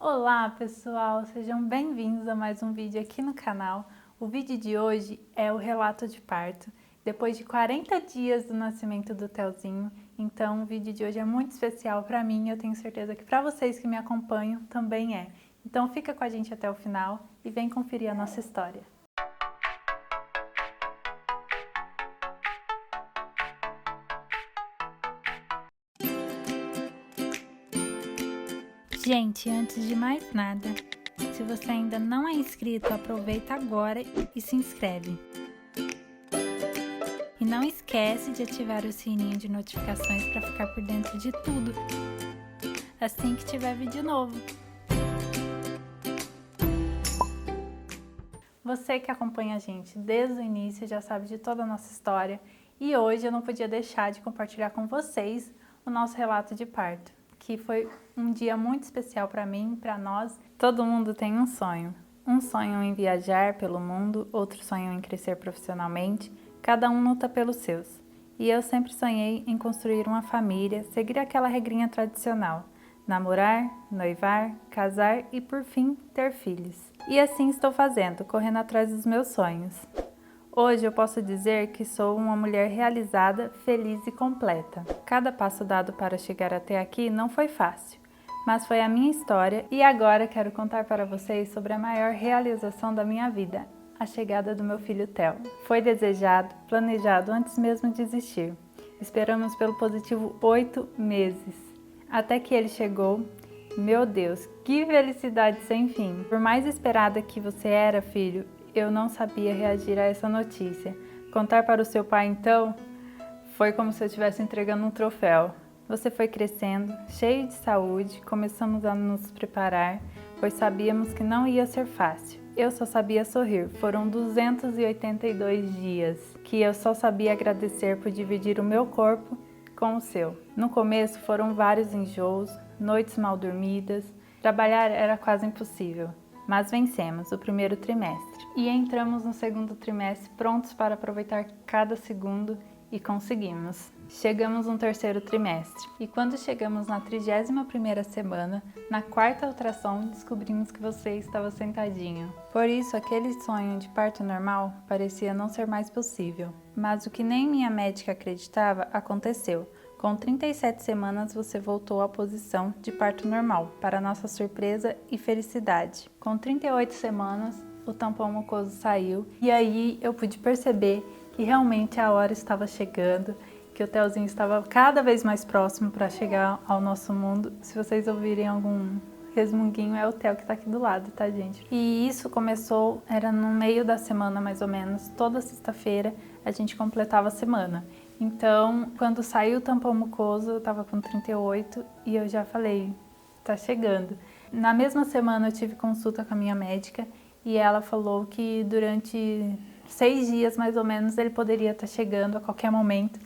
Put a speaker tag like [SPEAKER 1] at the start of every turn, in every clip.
[SPEAKER 1] Olá pessoal, sejam bem-vindos a mais um vídeo aqui no canal. O vídeo de hoje é o relato de parto, depois de 40 dias do nascimento do Telzinho. Então o vídeo de hoje é muito especial para mim e eu tenho certeza que para vocês que me acompanham também é. Então fica com a gente até o final e vem conferir a nossa história. Gente, antes de mais nada, se você ainda não é inscrito, aproveita agora e se inscreve. E não esquece de ativar o sininho de notificações para ficar por dentro de tudo, assim que tiver vídeo novo. Você que acompanha a gente desde o início já sabe de toda a nossa história e hoje eu não podia deixar de compartilhar com vocês o nosso relato de parto, que foi um dia muito especial para mim, para nós. Todo mundo tem um sonho em viajar pelo mundo, outro sonho em crescer profissionalmente, cada um luta pelos seus. E eu sempre sonhei em construir uma família, seguir aquela regrinha tradicional, namorar, noivar, casar e por fim ter filhos. E assim estou fazendo, correndo atrás dos meus sonhos. Hoje eu posso dizer que sou uma mulher realizada, feliz e completa. Cada passo dado para chegar até aqui não foi fácil, mas foi a minha história e agora quero contar para vocês sobre a maior realização da minha vida, a chegada do meu filho Theo. Foi desejado, planejado antes mesmo de existir. Esperamos pelo positivo 8 meses, até que ele chegou. Meu Deus, que felicidade sem fim! Por mais esperada que você era, filho, eu não sabia reagir a essa notícia. Contar para o seu pai, então, foi como se eu estivesse entregando um troféu. Você foi crescendo, cheio de saúde, começamos a nos preparar, pois sabíamos que não ia ser fácil. Eu só sabia sorrir. Foram 282 dias que eu só sabia agradecer por dividir o meu corpo com o seu. No começo foram vários enjoos, noites mal dormidas, trabalhar era quase impossível. Mas vencemos o primeiro trimestre e entramos no segundo trimestre prontos para aproveitar cada segundo e conseguimos. Chegamos no terceiro trimestre e quando chegamos na 31ª semana, na quarta ultrassom, descobrimos que você estava sentadinho. Por isso, aquele sonho de parto normal parecia não ser mais possível. Mas o que nem minha médica acreditava aconteceu. Com 37 semanas, você voltou à posição de parto normal, para nossa surpresa e felicidade. Com 38 semanas, o tampão mucoso saiu e aí eu pude perceber que realmente a hora estava chegando, que o Telzinho estava cada vez mais próximo para chegar ao nosso mundo. Se vocês ouvirem algum resmunguinho, é o Theo que está aqui do lado, tá, gente? E isso começou, era no meio da semana mais ou menos, toda sexta-feira a gente completava a semana. Então, quando saiu o tampão mucoso, eu tava com 38 e eu já falei, tá chegando. Na mesma semana eu tive consulta com a minha médica e ela falou que durante 6 dias mais ou menos ele poderia estar chegando a qualquer momento.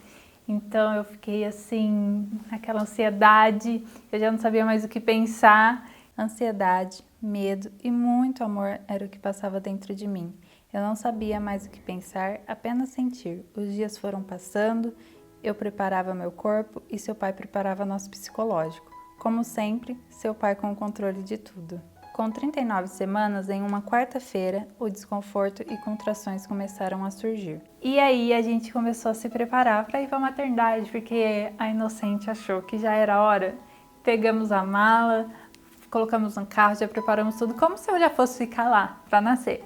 [SPEAKER 1] Então eu fiquei assim, naquela ansiedade, eu já não sabia mais o que pensar. Ansiedade, medo e muito amor era o que passava dentro de mim. Eu não sabia mais o que pensar, apenas sentir. Os dias foram passando, eu preparava meu corpo e seu pai preparava nosso psicológico. Como sempre, seu pai com o controle de tudo. Com 39 semanas, em uma quarta-feira, o desconforto e contrações começaram a surgir. E aí a gente começou a se preparar para ir para a maternidade, porque a inocente achou que já era hora. Pegamos a mala, colocamos no carro, já preparamos tudo, como se eu já fosse ficar lá para nascer.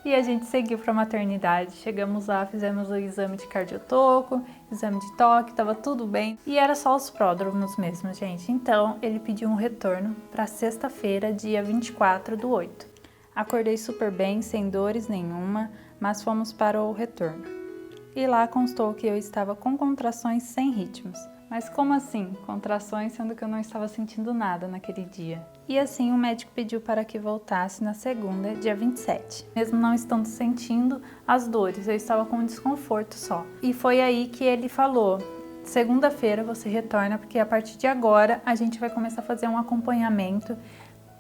[SPEAKER 1] E a gente seguiu para a maternidade. Chegamos lá, fizemos o exame de cardiotoco, exame de toque, estava tudo bem. E era só os pródromos mesmo, gente. Então, ele pediu um retorno para sexta-feira, dia 24/8. Acordei super bem, sem dores nenhuma, mas fomos para o retorno. E lá constou que eu estava com contrações sem ritmos. Mas como assim, contrações, sendo que eu não estava sentindo nada naquele dia? E assim o médico pediu para que voltasse na segunda, dia 27. Mesmo não estando sentindo as dores, eu estava com um desconforto só. E foi aí que ele falou, segunda-feira você retorna, porque a partir de agora a gente vai começar a fazer um acompanhamento,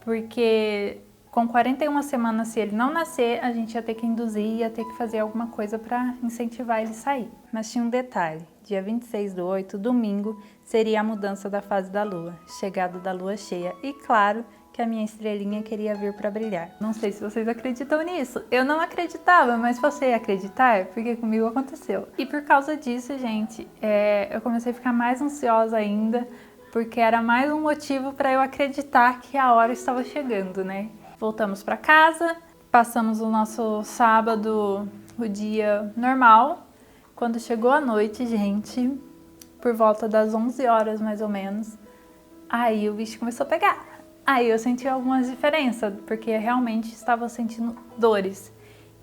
[SPEAKER 1] porque com 41 semanas, se ele não nascer, a gente ia ter que induzir, ia ter que fazer alguma coisa para incentivar ele a sair. Mas tinha um detalhe. Dia 26/8, domingo, seria a mudança da fase da lua, chegada da lua cheia. E claro que a minha estrelinha queria vir para brilhar. Não sei se vocês acreditam nisso. Eu não acreditava, mas passei a acreditar porque comigo aconteceu. E por causa disso, gente, eu comecei a ficar mais ansiosa ainda, porque era mais um motivo para eu acreditar que a hora estava chegando, né? Voltamos para casa, passamos o nosso sábado, o dia normal. Quando chegou a noite, gente, por volta das 11 horas mais ou menos, aí o bicho começou a pegar. Aí eu senti algumas diferenças, porque realmente estava sentindo dores.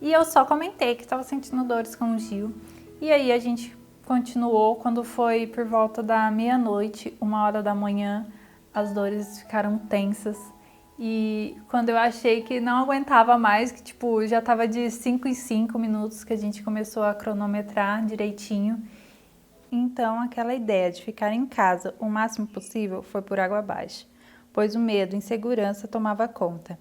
[SPEAKER 1] E eu só comentei que estava sentindo dores com o Gil. E aí a gente continuou, quando foi por volta da meia-noite, 1h da manhã, as dores ficaram tensas. E quando eu achei que não aguentava mais, que tipo, já estava de 5 em 5 minutos que a gente começou a cronometrar direitinho. Então aquela ideia de ficar em casa o máximo possível foi por água abaixo, pois o medo e insegurança tomava conta.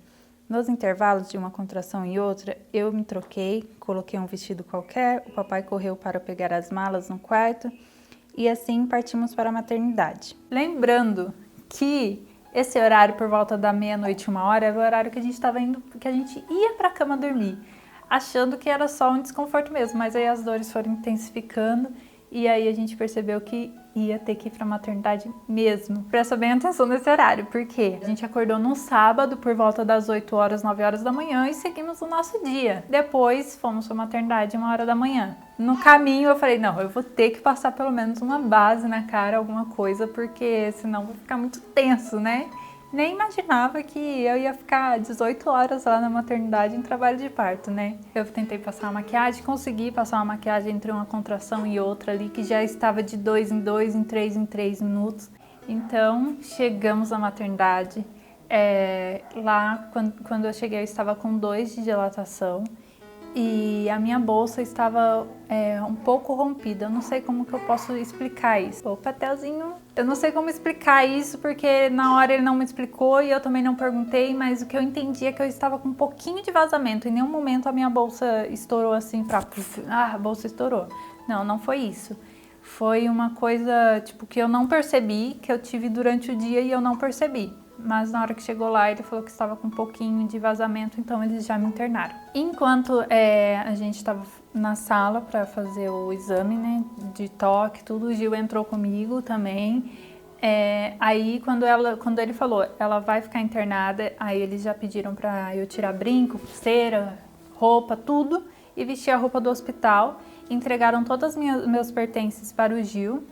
[SPEAKER 1] Nos intervalos de uma contração e outra, eu me troquei, coloquei um vestido qualquer, o papai correu para pegar as malas no quarto e assim partimos para a maternidade. Lembrando que esse horário por volta da meia-noite, 1h, era o horário que a gente estava indo, que a gente ia para a cama dormir, achando que era só um desconforto mesmo, mas aí as dores foram intensificando. E aí a gente percebeu que ia ter que ir pra maternidade mesmo. Presta bem atenção nesse horário, porque a gente acordou no sábado por volta das 8h, 9h da manhã e seguimos o nosso dia. Depois fomos pra maternidade 1h da manhã. No caminho eu falei, não, eu vou ter que passar pelo menos uma base na cara, alguma coisa, porque senão vai ficar muito tenso, né? Nem imaginava que eu ia ficar 18 horas lá na maternidade em trabalho de parto, né? Eu tentei passar uma maquiagem, consegui passar uma maquiagem entre uma contração e outra ali, que já estava de 2 em 2, em 3 em 3 minutos. Então, chegamos à maternidade. Lá, quando eu cheguei, eu estava com 2 de dilatação. E a minha bolsa estava um pouco rompida. Eu não sei como que eu posso explicar isso. O Patelzinho, eu não sei como explicar isso, porque na hora ele não me explicou e eu também não perguntei, mas o que eu entendi é que eu estava com um pouquinho de vazamento. Em nenhum momento a minha bolsa estourou assim pra... a bolsa estourou. Não, não foi isso. Foi uma coisa, tipo, que eu não percebi, que eu tive durante o dia e eu não percebi. Mas na hora que chegou lá, ele falou que estava com um pouquinho de vazamento, então eles já me internaram. Enquanto a gente estava na sala para fazer o exame, né, de toque, tudo, o Gil entrou comigo também. Aí quando ele falou, ela vai ficar internada, aí eles já pediram para eu tirar brinco, pulseira, roupa, tudo, e vestir a roupa do hospital. Entregaram todos os meus pertences para o Gil.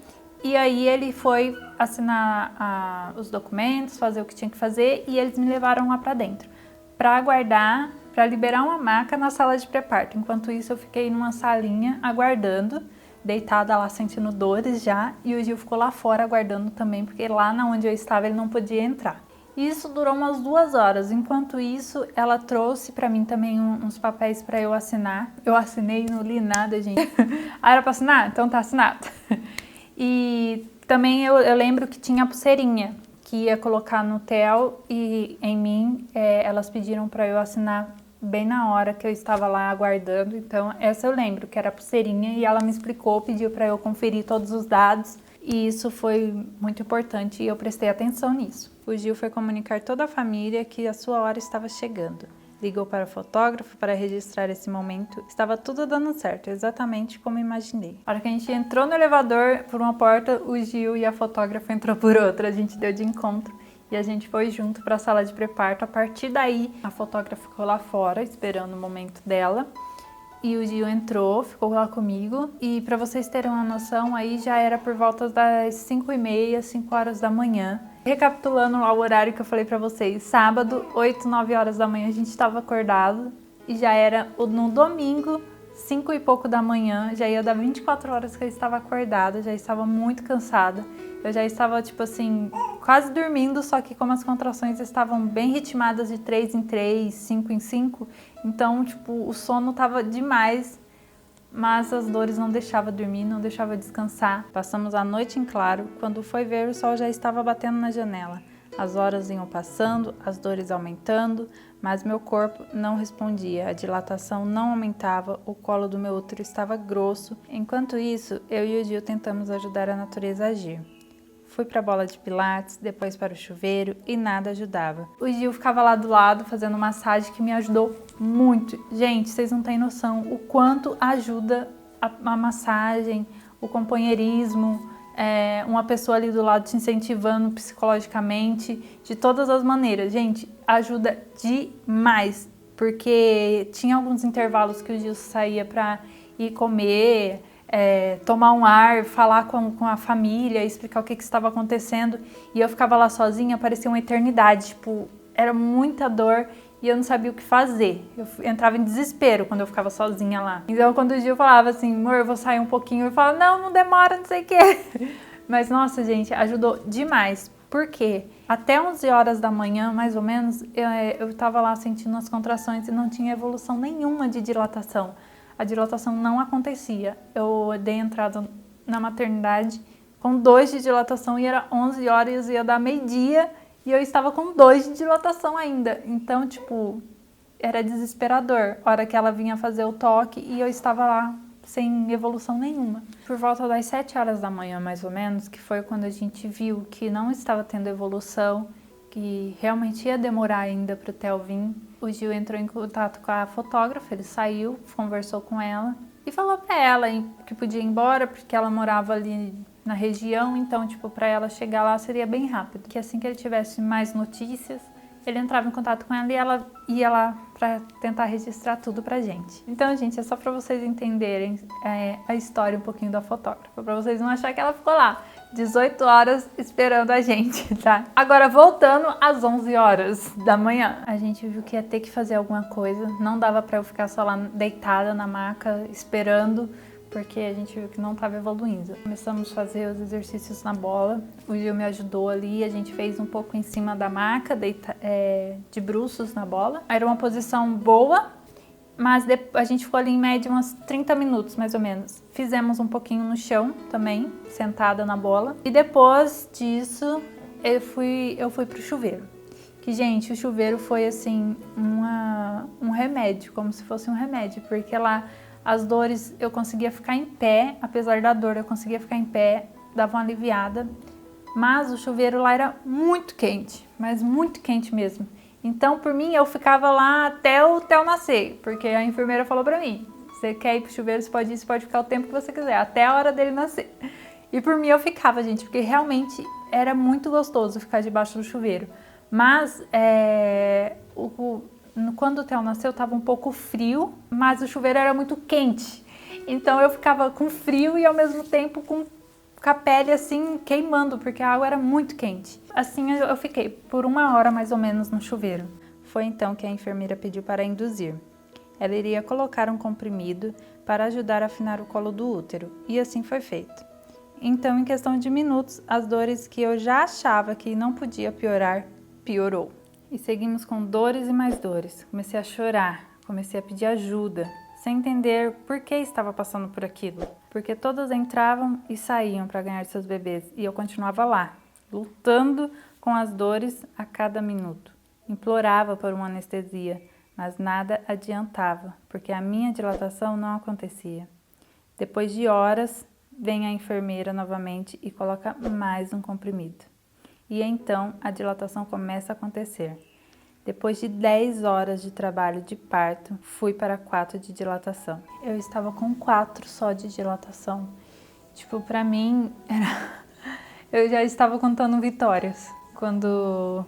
[SPEAKER 1] E aí ele foi assinar os documentos, fazer o que tinha que fazer e eles me levaram lá para dentro para aguardar, para liberar uma maca na sala de pré-parto. Enquanto isso eu fiquei numa salinha aguardando, deitada lá sentindo dores já, e o Gil ficou lá fora aguardando também, porque lá na onde eu estava ele não podia entrar. Isso durou umas 2 horas. Enquanto isso, ela trouxe para mim também uns papéis para eu assinar. Eu assinei e não li nada, gente. Ah, era para assinar? Então tá assinado. E também eu lembro que tinha a pulseirinha que ia colocar no TEL e em mim elas pediram para eu assinar bem na hora que eu estava lá aguardando. Então essa eu lembro que era a pulseirinha e ela me explicou, pediu para eu conferir todos os dados e isso foi muito importante e eu prestei atenção nisso. O Gil foi comunicar toda a família que a sua hora estava chegando. Ligou para o fotógrafo para registrar esse momento. Estava tudo dando certo, exatamente como imaginei. A hora que a gente entrou no elevador por uma porta, o Gil e a fotógrafa entrou por outra. A gente deu de encontro e a gente foi junto para a sala de pré-parto. A partir daí, a fotógrafa ficou lá fora, esperando o momento dela. E o Gil entrou, ficou lá comigo. E para vocês terem uma noção, aí já era por volta das 5h30, 5h da manhã. Recapitulando lá o horário que eu falei pra vocês, sábado, 8, 9 horas da manhã a gente estava acordado e já era no domingo, 5 e pouco da manhã, já ia dar 24 horas que eu estava acordada, já estava muito cansada. Eu já estava, tipo assim, quase dormindo, só que como as contrações estavam bem ritmadas de 3 em 3, 5 em 5, então, tipo, o sono tava demais. Mas as dores não deixavam dormir, não deixavam descansar. Passamos a noite em claro, quando foi ver o sol já estava batendo na janela. As horas iam passando, as dores aumentando, mas meu corpo não respondia, a dilatação não aumentava, o colo do meu útero estava grosso. Enquanto isso, eu e o Gil tentamos ajudar a natureza a agir. Fui para a bola de pilates, depois para o chuveiro e nada ajudava. O Gil ficava lá do lado fazendo massagem que me ajudou muito. Gente, vocês não têm noção o quanto ajuda a massagem, o companheirismo, uma pessoa ali do lado te incentivando psicologicamente, de todas as maneiras. Gente, ajuda demais, porque tinha alguns intervalos que o Gil saía para ir comer, tomar um ar, falar com a família, explicar o que estava acontecendo, e eu ficava lá sozinha, parecia uma eternidade, tipo, era muita dor e eu não sabia o que fazer. Eu entrava em desespero quando eu ficava sozinha lá. Então quando o Gil falava assim, amor, eu vou sair um pouquinho, eu falava, não demora, não sei o quê. Mas nossa, gente, ajudou demais. Por quê? Até 11 horas da manhã, mais ou menos, eu tava lá sentindo as contrações e não tinha evolução nenhuma de dilatação. A dilatação não acontecia. Eu dei entrada na maternidade com 2 de dilatação e era 11 horas, ia dar meio-dia e eu estava com 2 de dilatação ainda. Então, tipo, era desesperador. A hora que ela vinha fazer o toque e eu estava lá sem evolução nenhuma. Por volta das 7 horas da manhã, mais ou menos, que foi quando a gente viu que não estava tendo evolução, que realmente ia demorar ainda para o Theo vir. O Gil entrou em contato com a fotógrafa, ele saiu, conversou com ela e falou para ela que podia ir embora porque ela morava ali na região, então, tipo, para ela chegar lá seria bem rápido. Que assim que ele tivesse mais notícias, ele entrava em contato com ela e ela ia lá para tentar registrar tudo pra gente. Então, gente, é só para vocês entenderem a história um pouquinho da fotógrafa, para vocês não acharem que ela ficou lá 18 horas esperando a gente, tá? Agora, voltando às 11 horas da manhã, a gente viu que ia ter que fazer alguma coisa, não dava para eu ficar só lá deitada na maca esperando, porque a gente viu que não estava evoluindo. Começamos a fazer os exercícios na bola, o Gil me ajudou ali, a gente fez um pouco em cima da maca, de bruços na bola. Era uma posição boa, mas a gente ficou ali em média uns 30 minutos, mais ou menos. Fizemos um pouquinho no chão também, sentada na bola. E depois disso, eu fui pro chuveiro. Que, gente, o chuveiro foi assim, um remédio, como se fosse um remédio, porque lá as dores eu conseguia ficar em pé, apesar da dor eu conseguia ficar em pé, dava uma aliviada, mas o chuveiro lá era muito quente, mas muito quente mesmo. Então, por mim, eu ficava lá até o Theo nascer, porque a enfermeira falou pra mim, você quer ir pro chuveiro, você pode ficar o tempo que você quiser, até a hora dele nascer. E por mim eu ficava, gente, porque realmente era muito gostoso ficar debaixo do chuveiro. Mas quando o Theo nasceu, estava um pouco frio, mas o chuveiro era muito quente. Então eu ficava com frio e ao mesmo tempo com a pele assim queimando, porque a água era muito quente. Assim eu fiquei por 1 hora mais ou menos no chuveiro. Foi então que a enfermeira pediu para induzir. Ela iria colocar um comprimido para ajudar a afinar o colo do útero, e assim foi feito. Então, em questão de minutos, as dores que eu já achava que não podia piorar, piorou. E seguimos com dores e mais dores. Comecei a chorar, comecei a pedir ajuda, sem entender por que estava passando por aquilo. Porque todas entravam e saíam para ganhar seus bebês e eu continuava lá, lutando com as dores a cada minuto. Implorava por uma anestesia, mas nada adiantava, porque a minha dilatação não acontecia. Depois de horas, vem a enfermeira novamente e coloca mais um comprimido. E então a dilatação começa a acontecer. Depois de 10 horas de trabalho de parto, fui para 4 de dilatação. Eu estava com 4 só de dilatação. Tipo, pra mim, eu já estava contando vitórias. Quando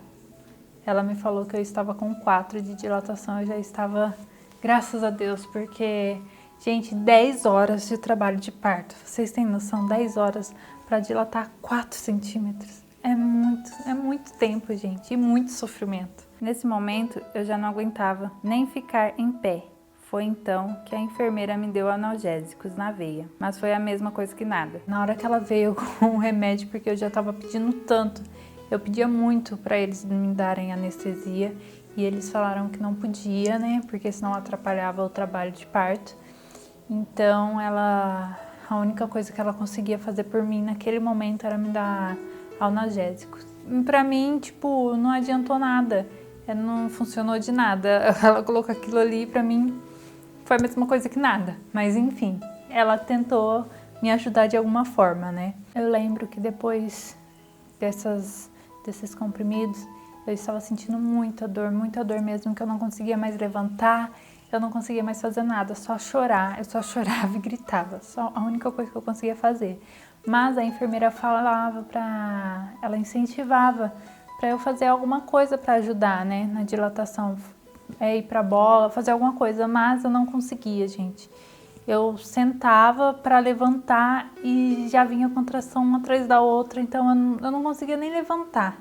[SPEAKER 1] ela me falou que eu estava com 4 de dilatação, eu já estava, graças a Deus, porque, gente, 10 horas de trabalho de parto. Vocês têm noção? 10 horas para dilatar 4 centímetros. É muito tempo, gente, e muito sofrimento. Nesse momento, eu já não aguentava nem ficar em pé. Foi então que a enfermeira me deu analgésicos na veia, mas foi a mesma coisa que nada. Na hora que ela veio com o remédio, porque eu já estava pedindo tanto, eu pedia muito para eles me darem anestesia e eles falaram que não podia, né, porque senão atrapalhava o trabalho de parto. Então, a única coisa que ela conseguia fazer por mim naquele momento era me dar analgésicos. Pra mim, tipo, não adiantou nada, não funcionou de nada. Ela colocou aquilo ali, pra mim foi a mesma coisa que nada. Mas enfim, ela tentou me ajudar de alguma forma, né? Eu lembro que depois desses comprimidos, eu estava sentindo muita dor mesmo, que eu não conseguia mais levantar, eu não conseguia mais fazer nada, só chorar. Eu só chorava e gritava, só a única coisa que eu conseguia fazer. Mas a enfermeira falava ela incentivava para eu fazer alguma coisa para ajudar, né, na dilatação, ir pra bola, fazer alguma coisa, mas eu não conseguia, gente. Eu sentava para levantar e já vinha contração uma atrás da outra, então eu não conseguia nem levantar,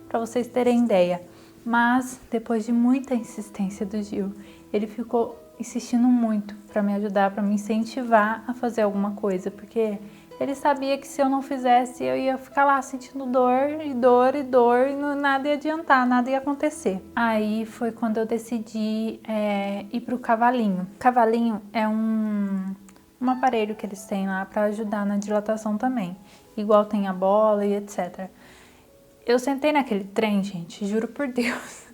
[SPEAKER 1] para vocês terem ideia. Mas depois de muita insistência do Gil, ele ficou insistindo muito para me ajudar, para me incentivar a fazer alguma coisa, porque ele sabia que se eu não fizesse, eu ia ficar lá sentindo dor e nada ia adiantar, nada ia acontecer. Aí foi quando eu decidi ir pro cavalinho. Cavalinho é um aparelho que eles têm lá para ajudar na dilatação também, igual tem a bola e etc. Eu sentei naquele trem, gente, juro por Deus.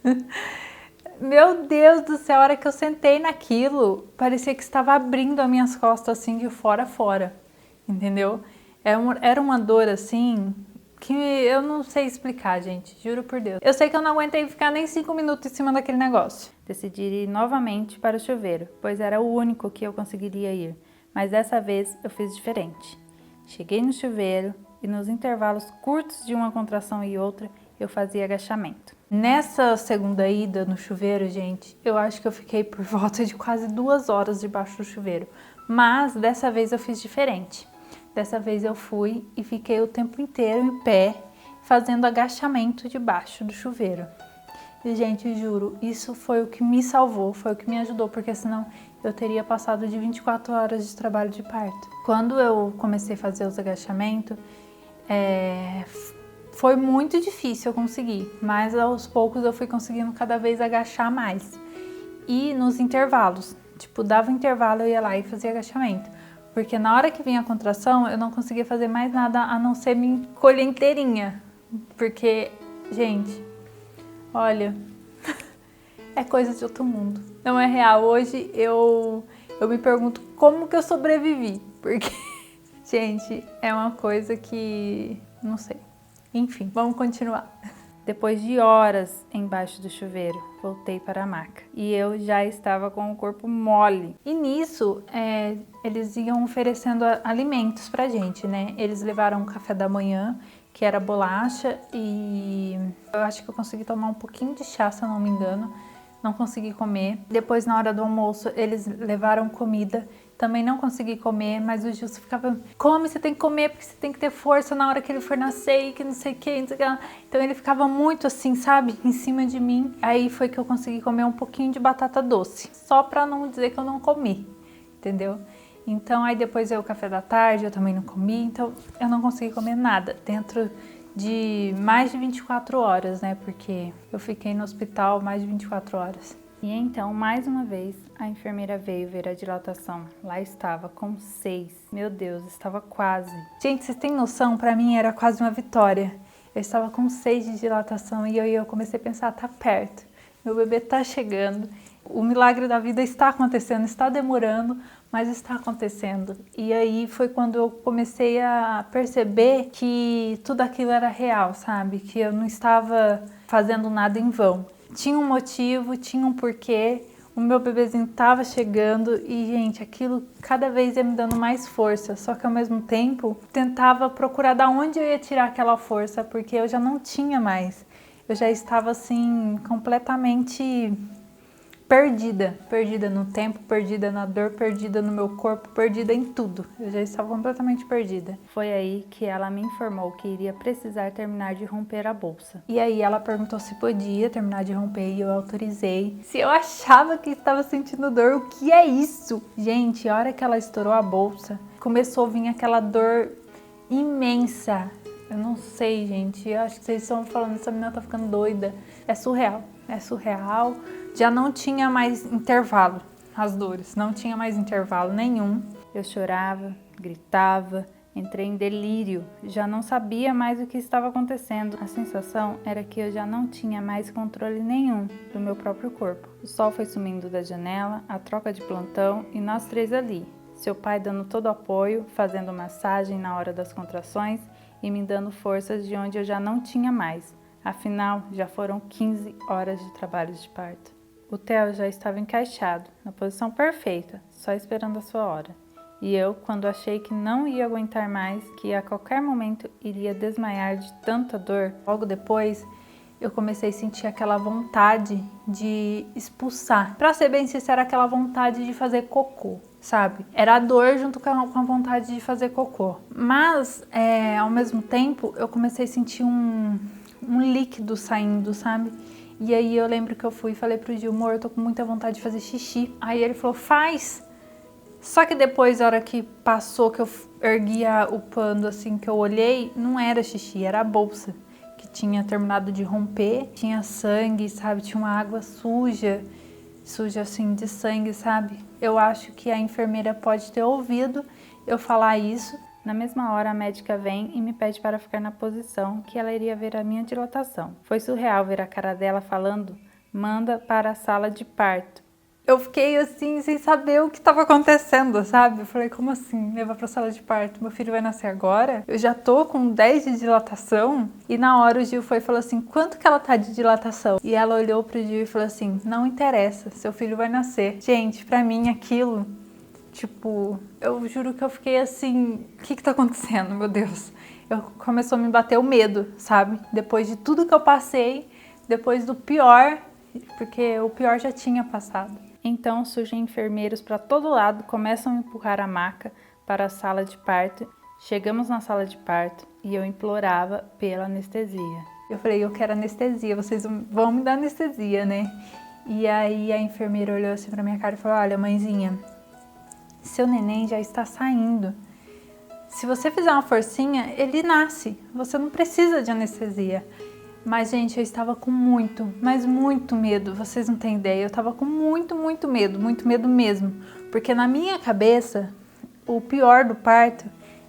[SPEAKER 1] Meu Deus do céu, a hora que eu sentei naquilo, parecia que estava abrindo as minhas costas assim de fora a fora. Entendeu? Era uma dor assim que eu não sei explicar, gente, juro por Deus. Eu sei que eu não aguentei ficar nem 5 minutos em cima daquele negócio. Decidi ir novamente para o chuveiro, pois era o único que eu conseguiria ir. Mas dessa vez eu fiz diferente. Cheguei no chuveiro e nos intervalos curtos de uma contração e outra, eu fazia agachamento. Nessa segunda ida no chuveiro, gente, eu acho que eu fiquei por volta de quase 2 horas debaixo do chuveiro. Mas dessa vez eu fiz diferente. Dessa vez eu fui e fiquei o tempo inteiro em pé, fazendo agachamento debaixo do chuveiro. E, gente, juro, isso foi o que me salvou, foi o que me ajudou, porque senão eu teria passado de 24 horas de trabalho de parto. Quando eu comecei a fazer os agachamentos, foi muito difícil eu conseguir, mas aos poucos eu fui conseguindo cada vez agachar mais. E nos intervalos, tipo, dava um intervalo, eu ia lá e fazia agachamento. Porque na hora que vinha a contração, eu não conseguia fazer mais nada a não ser me encolher inteirinha. Porque, gente, olha, é coisa de outro mundo. Não é real. Hoje eu me pergunto como que eu sobrevivi. Porque, gente, é uma coisa que não sei. Enfim, vamos continuar. Depois de horas embaixo do chuveiro, voltei para a maca e eu já estava com o corpo mole. E nisso, eles iam oferecendo alimentos pra gente, né? Eles levaram um café da manhã, que era bolacha, e eu acho que eu consegui tomar um pouquinho de chá, se eu não me engano. Não consegui comer. Depois, na hora do almoço, eles levaram comida. Também não consegui comer, mas o Gilson ficava: come, você tem que comer, porque você tem que ter força na hora que ele for nascer e que não sei o que, não sei o que. Então ele ficava muito assim, sabe, em cima de mim. Aí foi que eu consegui comer um pouquinho de batata doce, só pra não dizer que eu não comi, entendeu? Então aí depois veio o café da tarde, eu também não comi, então eu não consegui comer nada dentro de mais de 24 horas, né? Porque eu fiquei no hospital mais de 24 horas. E então, mais uma vez, a enfermeira veio ver a dilatação. Lá estava, com 6. Meu Deus, estava quase. Gente, vocês têm noção? Pra mim era quase uma vitória. Eu estava com 6 de dilatação e eu comecei a pensar: tá perto. Meu bebê tá chegando. O milagre da vida está acontecendo, está demorando, mas está acontecendo. E aí foi quando eu comecei a perceber que tudo aquilo era real, sabe? Que eu não estava fazendo nada em vão. Tinha um motivo, tinha um porquê, o meu bebezinho estava chegando e, gente, aquilo cada vez ia me dando mais força. Só que ao mesmo tempo, tentava procurar de onde eu ia tirar aquela força, porque eu já não tinha mais. Eu já estava assim, completamente perdida no tempo, perdida na dor, perdida no meu corpo, perdida em tudo. Eu já estava completamente perdida. Foi aí que ela me informou que iria precisar terminar de romper a bolsa. E aí ela perguntou se podia terminar de romper e eu autorizei. Se eu achava que estava sentindo dor, o que é isso? Gente, a hora que ela estourou a bolsa, começou a vir aquela dor imensa. Eu não sei, gente, eu acho que vocês estão falando, essa menina tá ficando doida. É surreal. Já não tinha mais intervalo, as dores, não tinha mais intervalo nenhum. Eu chorava, gritava, entrei em delírio, já não sabia mais o que estava acontecendo. A sensação era que eu já não tinha mais controle nenhum do meu próprio corpo. O sol foi sumindo da janela, a troca de plantão e nós 3 ali. Seu pai dando todo o apoio, fazendo massagem na hora das contrações e me dando forças de onde eu já não tinha mais. Afinal, já foram 15 horas de trabalho de parto. O Theo já estava encaixado, na posição perfeita, só esperando a sua hora. E eu, quando achei que não ia aguentar mais, que a qualquer momento iria desmaiar de tanta dor, logo depois eu comecei a sentir aquela vontade de expulsar. Pra ser bem sincera, aquela vontade de fazer cocô, sabe? Era a dor junto com a vontade de fazer cocô. Mas, ao mesmo tempo, eu comecei a sentir um líquido saindo, sabe? E aí eu lembro que eu fui e falei pro Gil, amor, eu tô com muita vontade de fazer xixi. Aí ele falou, faz! Só que depois, a hora que passou, que eu ergui o pano, assim, que eu olhei, não era xixi, era a bolsa, que tinha terminado de romper, tinha sangue, sabe? Tinha uma água suja assim, de sangue, sabe? Eu acho que a enfermeira pode ter ouvido eu falar isso. Na mesma hora, a médica vem e me pede para ficar na posição que ela iria ver a minha dilatação. Foi surreal ver a cara dela falando, manda para a sala de parto. Eu fiquei assim, sem saber o que estava acontecendo, sabe? Eu falei, como assim? Levar para a sala de parto? Meu filho vai nascer agora? Eu já tô com 10 de dilatação? E na hora o Gil foi e falou assim, quanto que ela tá de dilatação? E ela olhou pro Gil e falou assim, não interessa, seu filho vai nascer. Gente, pra mim aquilo, tipo, eu juro que eu fiquei assim, o que tá acontecendo, meu Deus? Começou a me bater o medo, sabe? Depois de tudo que eu passei, depois do pior, porque o pior já tinha passado. Então surgem enfermeiros para todo lado, começam a empurrar a maca para a sala de parto. Chegamos na sala de parto e eu implorava pela anestesia. Eu falei, eu quero anestesia, vocês vão me dar anestesia, né? E aí a enfermeira olhou assim pra minha cara e falou, olha, mãezinha, seu neném já está saindo. Se você fizer uma forcinha, ele nasce. Você não precisa de anestesia. Mas, gente, eu estava com muito, mas muito medo, vocês não têm ideia. Eu estava com muito medo mesmo. Porque na minha cabeça, o pior do parto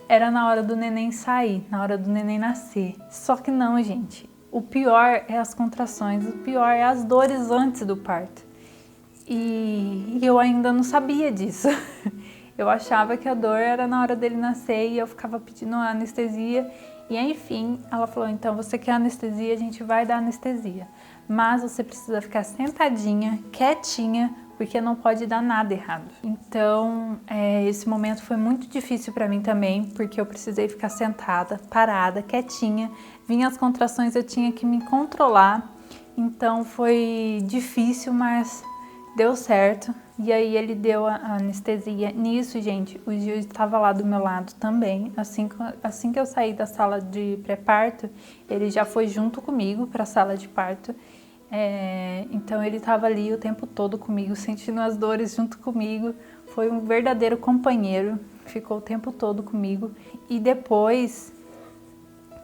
[SPEAKER 1] era na hora do neném sair, na hora do neném nascer. Só que não, gente. O pior é as contrações, o pior é as dores antes do parto. E eu ainda não sabia disso. Eu achava que a dor era na hora dele nascer e eu ficava pedindo anestesia. E enfim, ela falou, então você quer anestesia, a gente vai dar anestesia. Mas você precisa ficar sentadinha, quietinha, porque não pode dar nada errado. Então, esse momento foi muito difícil para mim também, porque eu precisei ficar sentada, parada, quietinha. Vinha as contrações, eu tinha que me controlar. Então foi difícil, mas deu certo. E aí ele deu a anestesia. Nisso, gente, o Gil estava lá do meu lado também. Assim que eu saí da sala de pré-parto, ele já foi junto comigo para a sala de parto. Então ele estava ali o tempo todo comigo, sentindo as dores junto comigo. Foi um verdadeiro companheiro, ficou o tempo todo comigo. E depois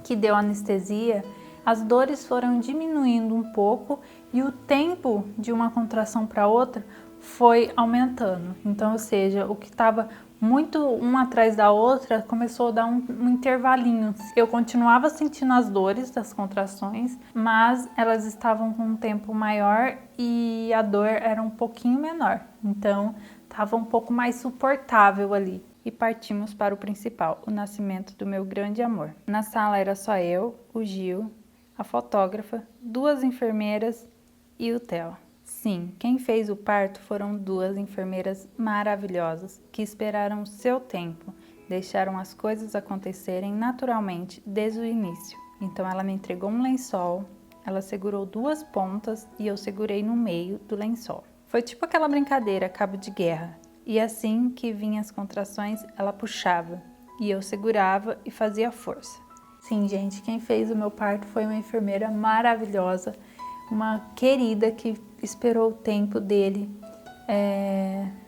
[SPEAKER 1] que deu a anestesia, as dores foram diminuindo um pouco e o tempo de uma contração para outra foi aumentando. Então, ou seja, o que estava muito uma atrás da outra começou a dar um intervalinho. Eu continuava sentindo as dores das contrações, mas elas estavam com um tempo maior e a dor era um pouquinho menor. Então, estava um pouco mais suportável ali. E partimos para o principal, o nascimento do meu grande amor. Na sala era só eu, o Gil, a fotógrafa, 2 enfermeiras e o Theo. Sim, quem fez o parto foram 2 enfermeiras maravilhosas que esperaram o seu tempo, deixaram as coisas acontecerem naturalmente desde o início. Então ela me entregou um lençol, ela segurou 2 pontas e eu segurei no meio do lençol. Foi tipo aquela brincadeira, cabo de guerra. E assim que vinham as contrações, ela puxava e eu segurava e fazia força. Sim, gente, quem fez o meu parto foi uma enfermeira maravilhosa, uma querida que esperou o tempo dele,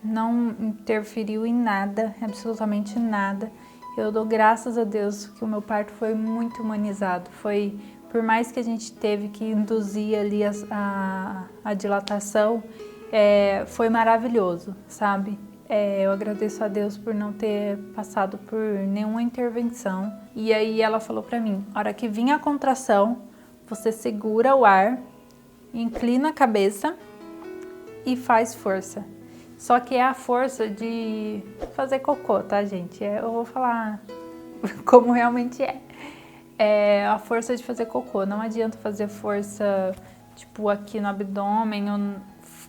[SPEAKER 1] não interferiu em nada, absolutamente nada. Eu dou graças a Deus que o meu parto foi muito humanizado. Foi, por mais que a gente teve que induzir ali a dilatação, foi maravilhoso, sabe? Eu agradeço a Deus por não ter passado por nenhuma intervenção. E aí ela falou pra mim, a hora que vinha a contração, você segura o ar, inclina a cabeça e faz força. Só que é a força de fazer cocô, tá, gente? Eu vou falar como realmente é. é a força de fazer cocô. Não adianta fazer força, tipo, aqui no abdômen ou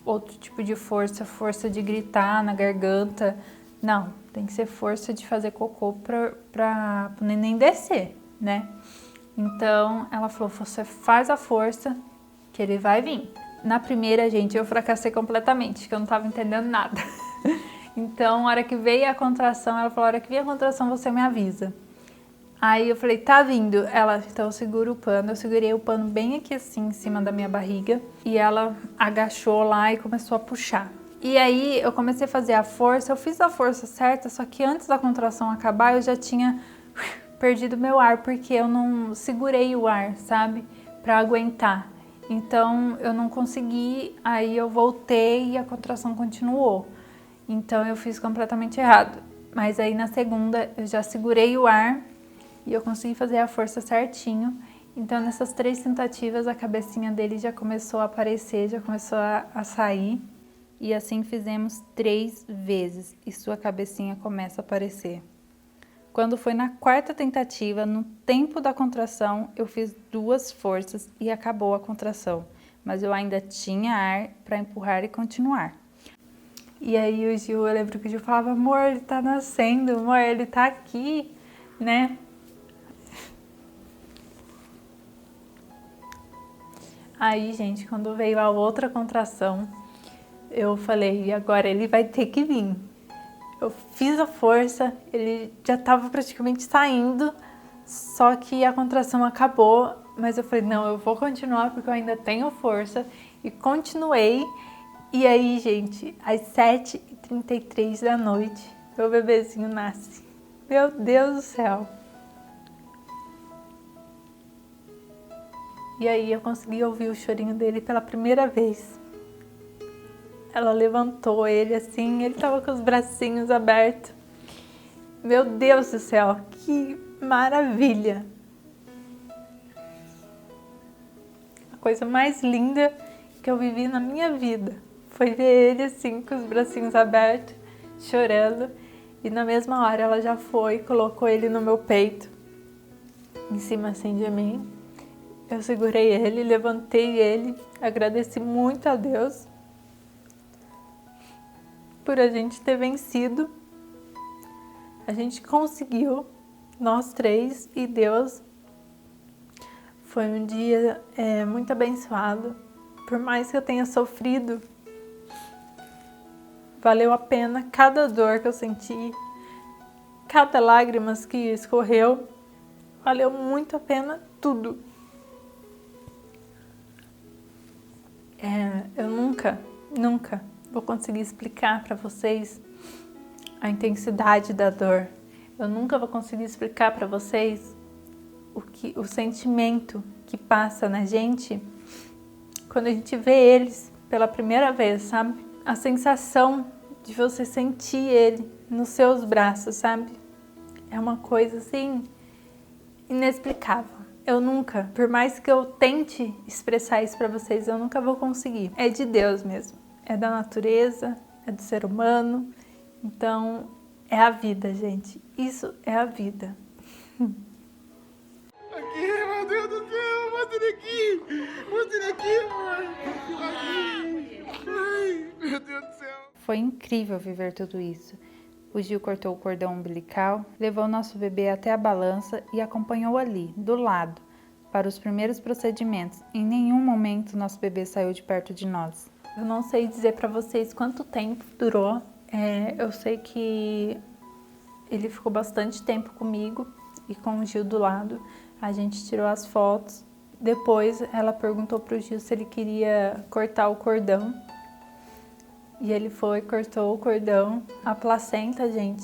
[SPEAKER 1] outro tipo de força, força de gritar na garganta. Não, tem que ser força de fazer cocô pra o neném descer, né? Então, ela falou, você faz a força que ele vai vir. Na primeira, gente, eu fracassei completamente, que eu não tava entendendo nada. Então, a hora que veio a contração, ela falou, a hora que vier a contração, você me avisa. Aí eu falei, tá vindo. Ela, então segura o pano. Eu segurei o pano bem aqui assim, em cima da minha barriga. E ela agachou lá e começou a puxar. E aí eu comecei a fazer a força. Eu fiz a força certa, só que antes da contração acabar, eu já tinha perdido meu ar, porque eu não segurei o ar, sabe? Pra aguentar. Então eu não consegui, aí eu voltei e a contração continuou. Então eu fiz completamente errado. Mas aí na segunda eu já segurei o ar e eu consegui fazer a força certinho. Então nessas 3 tentativas a cabecinha dele já começou a aparecer, já começou a sair. E assim fizemos 3 vezes e sua cabecinha começa a aparecer. Quando foi na 4ª tentativa, no tempo da contração, eu fiz 2 forças e acabou a contração. Mas eu ainda tinha ar para empurrar e continuar. E aí o Gil, eu lembro que o Gil falava, amor, ele tá nascendo, amor, ele tá aqui, né? Aí, gente, quando veio a outra contração, eu falei, agora ele vai ter que vir. Eu fiz a força, ele já estava praticamente saindo, só que a contração acabou, mas eu falei, não, eu vou continuar porque eu ainda tenho força, e continuei. E aí, gente, às 7h33 da noite, meu bebezinho nasce. Meu Deus do céu! E aí eu consegui ouvir o chorinho dele pela primeira vez. Ela levantou ele assim, ele tava com os bracinhos abertos. Meu Deus do céu, que maravilha! A coisa mais linda que eu vivi na minha vida foi ver ele assim, com os bracinhos abertos, chorando. E na mesma hora ela já foi, colocou ele no meu peito, em cima assim de mim. Eu segurei ele, levantei ele, agradeci muito a Deus por a gente ter vencido. A gente conseguiu, nós 3, e Deus. Foi um dia muito abençoado. Por mais que eu tenha sofrido, valeu a pena cada dor que eu senti, cada lágrima que escorreu, valeu muito a pena tudo. Eu nunca vou conseguir explicar para vocês a intensidade da dor. Eu nunca vou conseguir explicar para vocês o sentimento que passa na gente quando a gente vê eles pela primeira vez, sabe? A sensação de você sentir ele nos seus braços, sabe? É uma coisa assim inexplicável. Eu nunca, por mais que eu tente expressar isso para vocês, eu nunca vou conseguir. É de Deus mesmo. É da natureza, é do ser humano. Então, é a vida, gente. Isso é a vida.
[SPEAKER 2] Aqui, meu Deus do céu, mostra ele aqui. Mostra ele aqui, mãe. Ai, meu Deus do céu.
[SPEAKER 1] Foi incrível viver tudo isso. O Gil cortou o cordão umbilical, levou nosso bebê até a balança e acompanhou ali, do lado, para os primeiros procedimentos. Em nenhum momento nosso bebê saiu de perto de nós. Eu não sei dizer para vocês quanto tempo durou. Eu sei que ele ficou bastante tempo comigo e com o Gil do lado. A gente tirou as fotos. Depois ela perguntou para o Gil se ele queria cortar o cordão. E ele foi, cortou o cordão. A placenta, gente,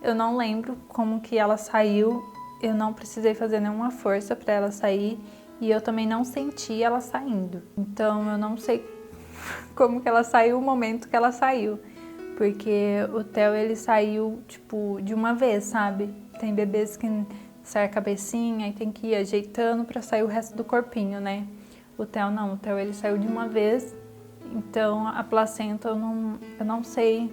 [SPEAKER 1] eu não lembro como que ela saiu. Eu não precisei fazer nenhuma força para ela sair. E eu também não senti ela saindo. Então eu não sei como que ela saiu, o momento que ela saiu. Porque o Theo, ele saiu, tipo, de uma vez, sabe? Tem bebês que sai a cabecinha e tem que ir ajeitando para sair o resto do corpinho, né? O Theo não, o Theo, ele saiu de uma vez. Então, a placenta, eu não sei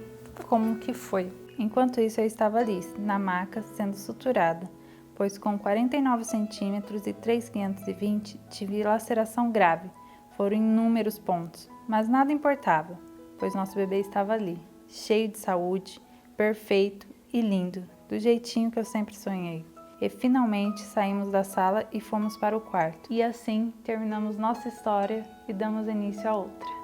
[SPEAKER 1] como que foi. Enquanto isso, eu estava ali, na maca, sendo suturada. pois com 49 centímetros e 3,520 tive laceração grave. Foram inúmeros pontos, mas nada importava, pois nosso bebê estava ali, cheio de saúde, perfeito e lindo, do jeitinho que eu sempre sonhei. E finalmente saímos da sala e fomos para o quarto. E assim terminamos nossa história e damos início a outra.